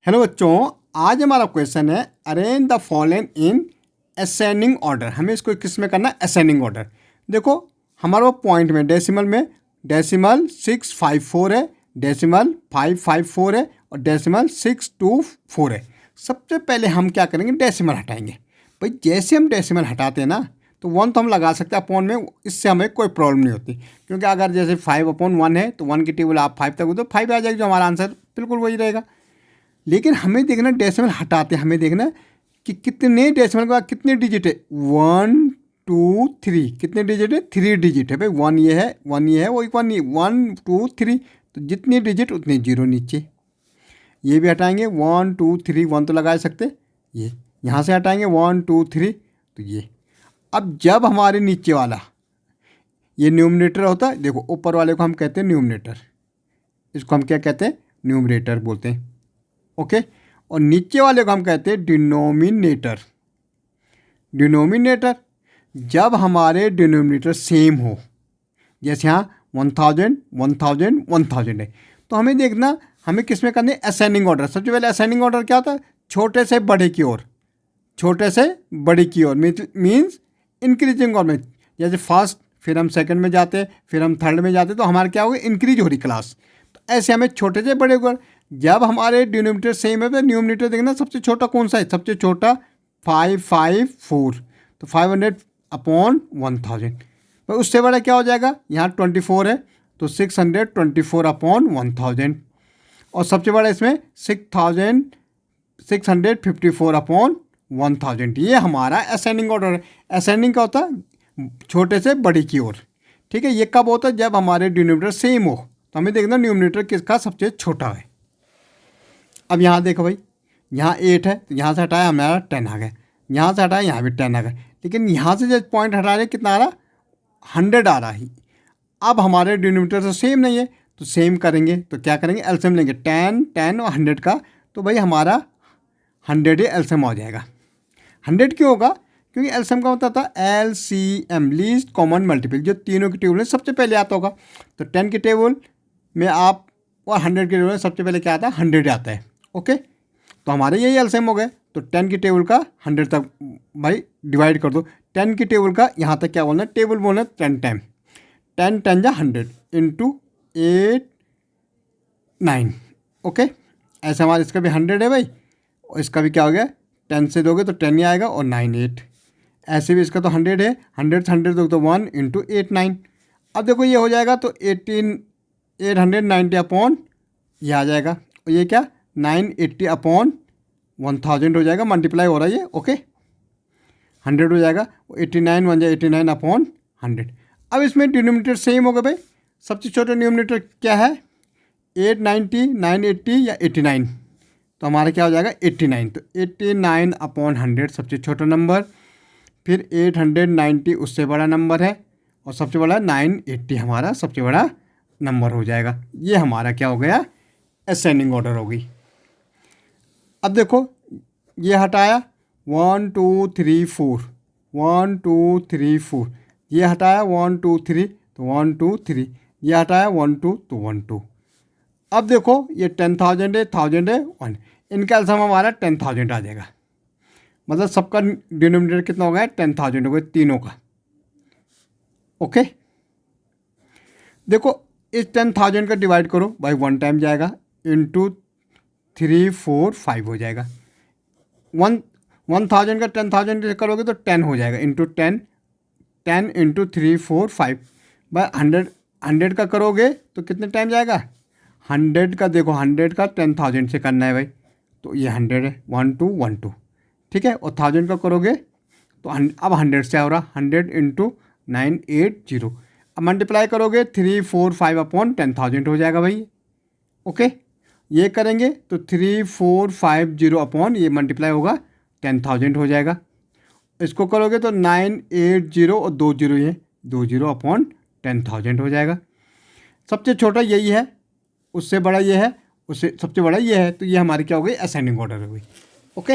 Hello बच्चों, आज हमारा क्वेश्चन है arrange the following in ascending order. हमें इसको किस में करना है? Ascending order. देखो हमारा वो पॉइंट में डेसिमल 654 है, डेसिमल 554 है और डेसिमल 624 है। सबसे पहले हम क्या करेंगे? डेसिमल हटाएंगे। भाई जैसे हम डेसिमल हटाते हैं ना तो 1 तो हम लगा सकते हैं अपॉन में, इससे हमें कोई प्रॉब्लम नहीं होती, क्योंकि अगर जैसे 5/1 है तो 1 की टेबल आप 5 तक हो तो 5 आ जाएगी, जो हमारा आंसर बिल्कुल वही रहेगा। लेकिन हमें देखना डेसिमल हटाते हमें देखना कि कितने डेसिमल के बाद कितने डिजिट है। 1 2 3 कितने डिजिट है? 3 डिजिट है भाई। 1 ये है, 1 ये है, वो 1 ये 1 2 3, तो जितने डिजिट उतने जीरो नीचे। ये भी हटाएंगे 1 2 3, 1 तो लगा सकते। ये यहाँ से हटाएंगे 1 2 3, तो ये। अब जब हमारे नीचे वाला ये न्यूमरेटर होता है, देखो ऊपर वाले को हम कहते हैं न्यूमरेटर, इसको हम क्या कहते हैं? न्यूमरेटर बोलते हैं। ओके, और नीचे वाले को हम कहते हैं डिनोमिनेटर। डिनोमिनेटर जब हमारे डिनोमिनेटर सेम हो, जैसे यहाँ 1000 1000 1000 है, तो हमें देखना हमें किस में करनी है? Ascending order. सबसे पहले असेंडिंग ऑर्डर क्या होता है? छोटे से बड़े की ओर, छोटे से बड़े की ओर मीन्स इंक्रीजिंग ऑर्डर में। जैसे फर्स्ट, फिर हम सेकंड में जाते, फिर हम थर्ड में जाते, तो हमारे क्या होगा? इंक्रीज हो रही क्लास। तो ऐसे हमें छोटे से बड़े को, जब हमारे डिनोमिनेटर सेम है तो न्यूमरेटर देखना सबसे छोटा कौन सा है? सबसे छोटा 554, तो 500/1000। तो उससे बड़ा क्या हो जाएगा? यहाँ 24 है तो 624/1000, और सबसे बड़ा इसमें 6654/1000। ये हमारा असेंडिंग ऑर्डर है। असेंडिंग का होता है छोटे से बड़ी की ओर। ठीक है, ये कब होता है? जब हमारे डिनोमिनेटर सेम हो, तो हमें देखना न्यूमरेटर किसका सबसे छोटा है। अब यहाँ देखो भाई, यहाँ 8 है तो यहाँ से हटाया हमारा 10 आ गया, यहाँ से हटाया यहाँ भी 10 आ गया, लेकिन यहाँ से जब पॉइंट हटा रहे कितना आ रहा? 100 आ रहा ही। अब हमारे डिनोमिनेटर तो सेम नहीं है, तो सेम करेंगे तो क्या करेंगे? एलसीएम लेंगे 10 10 और 100 का, तो भाई हमारा 100 ही एलसीएम हो जाएगा। 100 क्यों होगा? क्योंकि एलसीएम का होता था LCM, लीस्ट कॉमन मल्टीपल, जो तीनों की टेबल में सबसे पहले आता होगा। तो 10 की टेबल में आप और 100 की टेबल में सबसे पहले क्या आता है? 100 आता है। ओके, तो हमारे यही एलसीएम हो गए। तो 10 की टेबल का 100 तक भाई डिवाइड कर दो। 10 की टेबल का यहाँ तक क्या बोलना है? टेबल बोलना है 10 टाइम। 10 10 जा 100 इंटू 8 9। ओके, ऐसे हमारा इसका भी 100 है भाई, और इसका भी क्या हो गया? 10 से दोगे तो 10 ही आएगा, और 9 8। ऐसे भी इसका तो 100 है, 100 से 100 दोगे तो 1 इंटू 8 9। अब देखो ये हो जाएगा तो 890 ये आ जाएगा, और ये क्या? 980/1000 हो जाएगा, मल्टीप्लाई हो रहा है ये। ओके, 100 हो जाएगा, 89 1 89/100। अब इसमें डिनोमिनेटर सेम हो गए भाई। सबसे छोटा डिनोमिनेटर क्या है? 890 980 या 89, तो हमारा क्या हो जाएगा? 89। तो 89/100 सबसे छोटा नंबर, फिर 890 उससे बड़ा नंबर है, और सबसे बड़ा 980 हमारा सबसे बड़ा नंबर हो जाएगा। ये हमारा क्या हो गया? असेंडिंग ऑर्डर हो गई। अब देखो ये हटाया 1 2 3 4, 1 2 3 4, ये हटाया 1 2 3, तो 1 2 3, ये हटाया 1 2, तो 1 2। अब देखो ये 10,000 है, 1000 है, 1, इनका एलसीएम हमारा 10,000 आ जाएगा। मतलब सबका डिनोमिनेटर कितना हो गया? 10,000 हो गया तीनों का। ओके, देखो इस 10,000 का डिवाइड करो बाई 1 टाइम जाएगा, इंटू 3 4 5 हो जाएगा। 1000 का 10,000 करोगे तो 10 हो जाएगा, इंटू 10, 10 इंटू 3 4 5 बाय 100। 100 का करोगे तो कितने टाइम जाएगा? 100 का देखो, 100 का 10,000 से करना है भाई, तो ये 100 है, 1 2 1 2। ठीक है, और 1000 का करोगे तो अब 100 से हो रहा 100 इंटू 980। अब मल्टीप्लाई करोगे 3 4 5/10,000 हो जाएगा भाई। ओके, ये करेंगे तो 3450 ये मल्टीप्लाई होगा 10,000 हो जाएगा। इसको करोगे तो 980 और 20, ये 20/10,000 हो जाएगा। सबसे छोटा यही है, उससे बड़ा ये है, उससे सबसे बड़ा ये है, तो ये हमारी क्या हो गई? असेंडिंग ऑर्डर हो गई। ओके।